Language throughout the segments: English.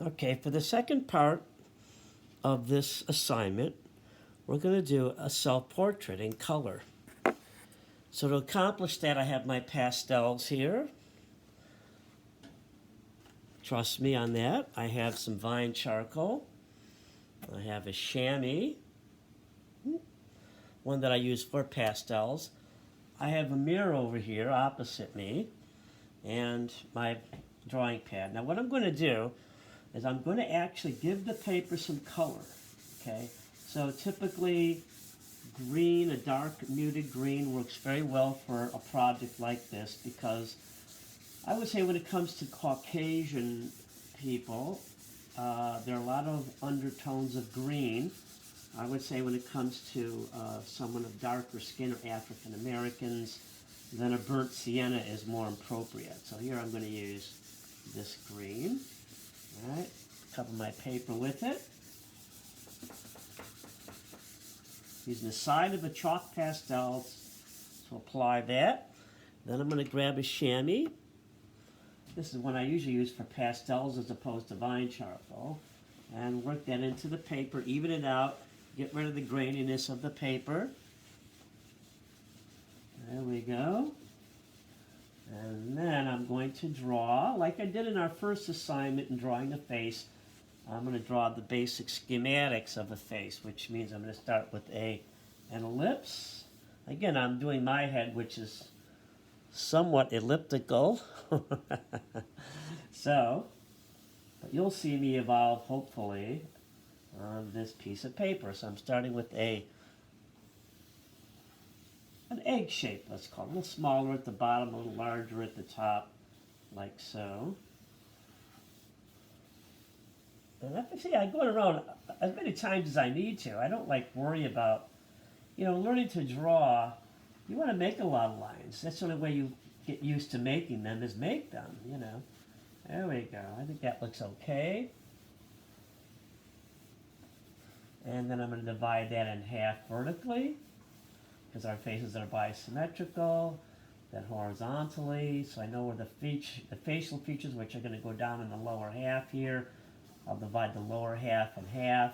Okay, for the second part of this assignment, we're going to do a self-portrait in color. So to accomplish that, I have my pastels here. Trust me on that. I have some vine charcoal. I have a chamois, one that I use for pastels. I have a mirror over here opposite me and my drawing pad. Now what I'm going to do is I'm going to actually give the paper some color. Okay, so typically green, a dark muted green works very well for a project like this, because I would say when it comes to Caucasian people, there are a lot of undertones of green. I would say when it comes to someone of darker skin or African Americans, then a burnt sienna is more appropriate. So here I'm going to use this green. All right, cover my paper with it. Using the side of a chalk pastel to apply that. Then I'm going to grab a chamois. This is one I usually use for pastels as opposed to vine charcoal. And work that into the paper, even it out, get rid of the graininess of the paper. There we go. And then I'm going to draw, like I did in our first assignment in drawing the face, I'm going to draw the basic schematics of a face, which means I'm going to start with an ellipse. Again, I'm doing my head, which is somewhat elliptical. So, but you'll see me evolve, hopefully, on this piece of paper. So I'm starting with an egg shape, let's call it. A little smaller at the bottom, a little larger at the top, like so. And see, I go around as many times as I need to. I don't worry about, learning to draw. You want to make a lot of lines. That's the only way you get used to making them, is make them, There we go. I think that looks okay. And then I'm going to divide that in half vertically, because our faces are bisymmetrical, then horizontally, so I know where the facial features, which are going to go down in the lower half here. I'll divide the lower half in half,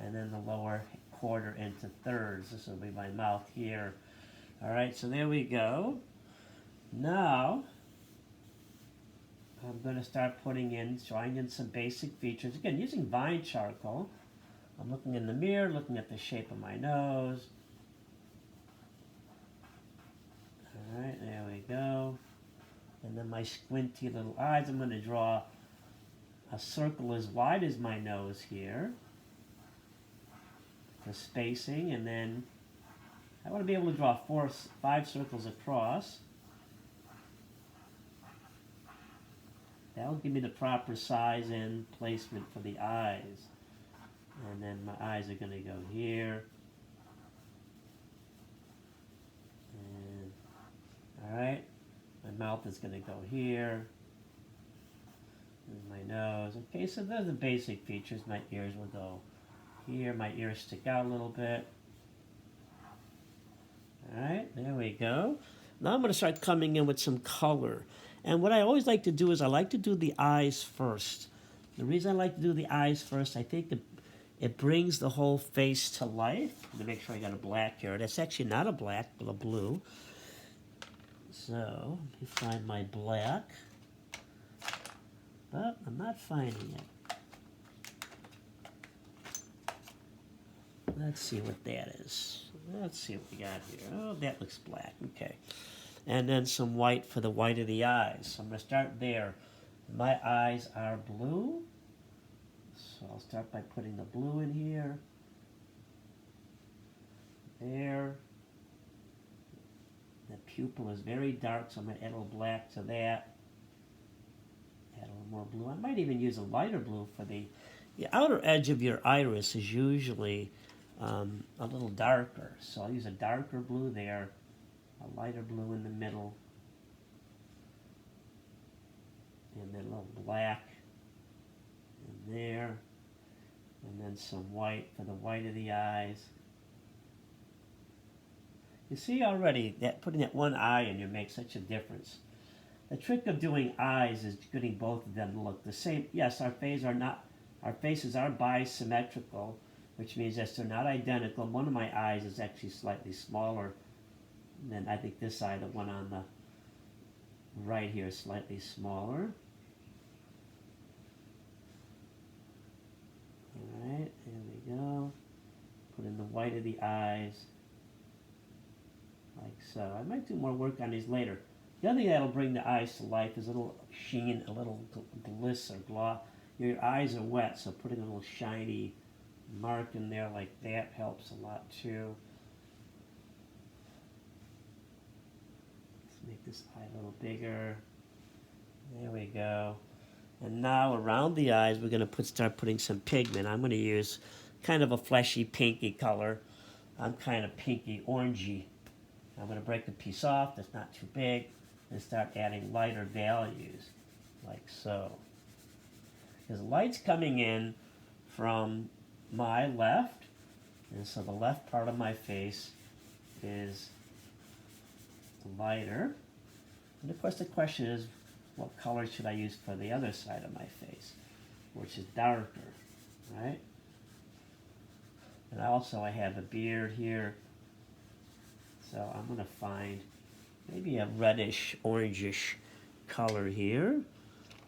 and then the lower quarter into thirds. This will be my mouth here. All right, so there we go. Now, I'm going to start drawing in some basic features. Again, using vine charcoal. I'm looking in the mirror, looking at the shape of my nose. All right, there we go. And then my squinty little eyes, I'm going to draw a circle as wide as my nose here for spacing, and then I want to be able to draw 5 circles across. That'll give me the proper size and placement for the eyes. And then my eyes are going to go here. And, all right, my mouth is going to go here. And my nose. Okay, so those are the basic features. My ears will go here. My ears stick out a little bit. All right, there we go. Now I'm going to start coming in with some color. And what I always like to do is I like to do the eyes first. The reason I like to do the eyes first, I think it brings the whole face to life. I'm going to make sure I got a black here. That's actually not a black, but a blue. So, let me find my black. But I'm not finding it. Let's see what that is. Let's see what we got here. Oh, that looks black. Okay. And then some white for the white of the eyes. So I'm going to start there. My eyes are blue. So I'll start by putting the blue in here. There. The pupil is very dark, so I'm going to add a little black to that. Add a little more blue. I might even use a lighter blue for the outer edge of your iris is usually a little darker. So I'll use a darker blue there, a lighter blue in the middle, and then a little black in there, and then some white for the white of the eyes. You see already that putting that one eye in you makes such a difference. The trick of doing eyes is getting both of them to look the same. Yes, our faces are bisymmetrical, which means that they're not identical. One of my eyes is actually slightly smaller than, I think, this eye, the one on the right here, is slightly smaller. Alright, there we go. Put in the white of the eyes, like so. I might do more work on these later. The other thing that'll bring the eyes to life is a little sheen, a little gliss or gloss. Your eyes are wet, so putting a little shiny mark in there like that helps a lot too. Let's make this eye a little bigger. There we go. And now around the eyes, we're going to start putting some pigment. I'm going to use kind of a fleshy pinky color. I'm kind of pinky orangey. I'm going to break a piece off that's not too big and start adding lighter values, like so. Because light's coming in from my left, and so the left part of my face is lighter. And of course the question is, what color should I use for the other side of my face, which is darker, right? And also I have a beard here, so I'm going to find maybe a reddish, orangish color here.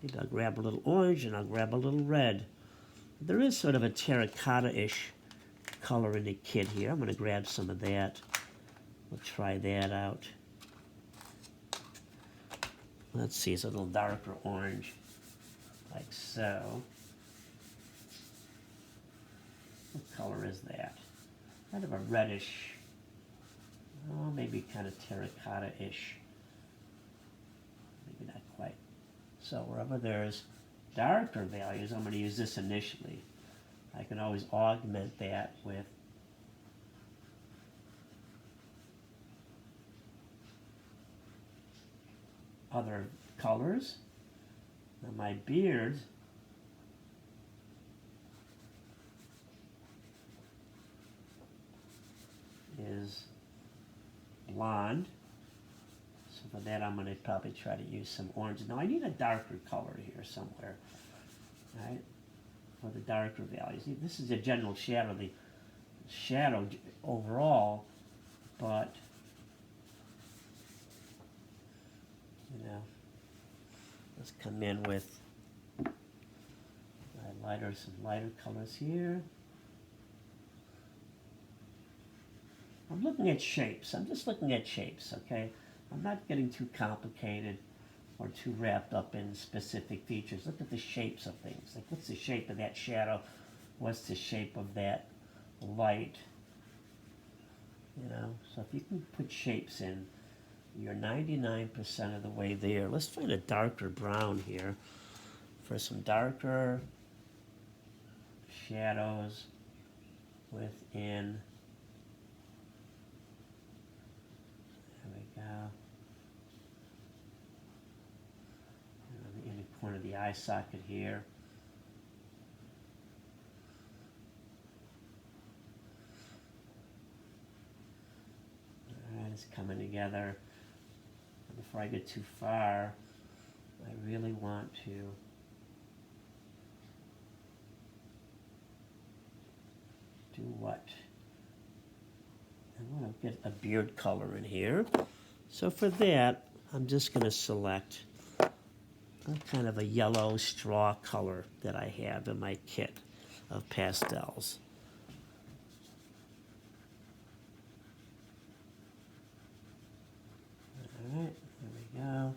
Maybe I'll grab a little orange and I'll grab a little red. There is sort of a terracotta-ish color in the kit here. I'm going to grab some of that. We'll try that out. Let's see, it's a little darker orange, like so. What color is that? Kind of a reddish, oh, maybe kind of terracotta-ish. Maybe not quite. So wherever there's darker values, I'm going to use this initially. I can always augment that with other colors. Now my beard is blonde, so for that I'm going to probably try to use some orange. Now I need a darker color here somewhere, right, for the darker values. This is a general shadow, the shadow overall, but you know, let's come in with some lighter colors here. I'm looking at shapes. I'm just looking at shapes, okay? I'm not getting too complicated or too wrapped up in specific features. Look at the shapes of things. Like, what's the shape of that shadow? What's the shape of that light? You know, so if you can put shapes in, you're 99% of the way there. Let's find a darker brown here for some darker shadows within. There we go. And on the inner corner of the eye socket here. All right, it's coming together. Before I get too far, I really want to do what? I want to get a beard color in here. So for that, I'm just going to select a kind of a yellow straw color that I have in my kit of pastels. All right, there we go.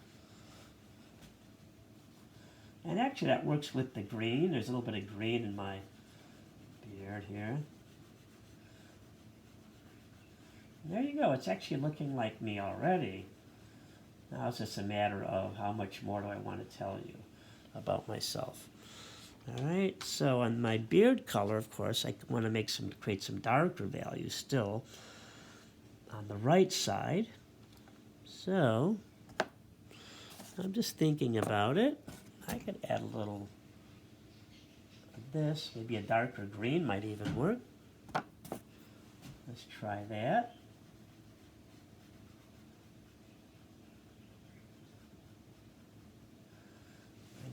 And actually that works with the green. There's a little bit of green in my beard here. There you go. It's actually looking like me already. Now it's just a matter of how much more do I want to tell you about myself. All right, so on my beard color, of course, I want to create some darker values still on the right side. So I'm just thinking about it. I could add a little of this. Maybe a darker green might even work. Let's try that.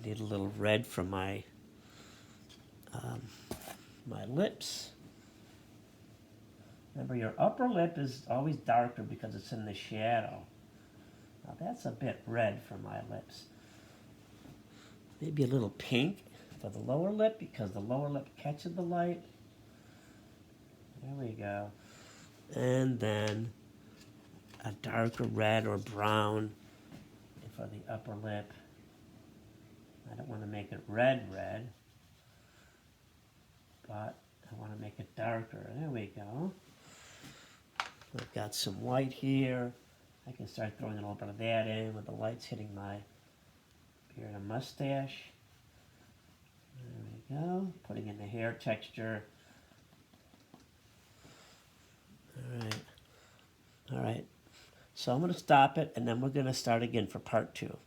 Need a little red for my my lips. Remember, your upper lip is always darker because it's in the shadow. Now that's a bit red for my lips. Maybe a little pink for the lower lip because the lower lip catches the light. There we go. And then a darker red or brown for the upper lip. I don't want to make it red, but I want to make it darker. There we go. I've got some white here. I can start throwing a little bit of that in with the lights hitting my beard and mustache. There we go. Putting in the hair texture. All right. So I'm going to stop it, and then we're going to start again for part 2.